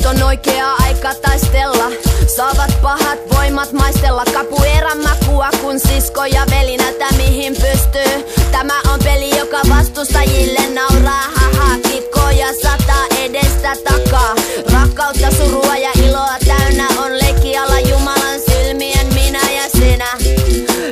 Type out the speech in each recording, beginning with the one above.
on oikea aika taistella. Saavat pahat voimat maistella capoeiran makua, kun sisko ja veli näyttää mihin pystyy. Tämä on peli, joka vastustajille nauraa. Haha, kikkoja sataa edestä takaa. Rakkautta, surua ja iloa täynnä on leikkiala Jumalan silmien minä ja sinä.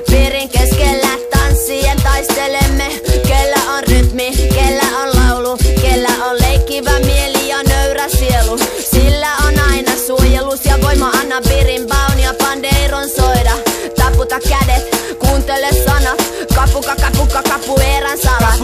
Piirin keskellä tanssien taistelemme. Kellä on rytmi, kellä on laulu, kellä on leikkivä mieli ja nöyrä sielu. Sillä on aina suojelus ja voima, anna piirin baun ja pandeiron soida. Taputa kädet, kuuntele sanat, kapuka, capoeiran salat.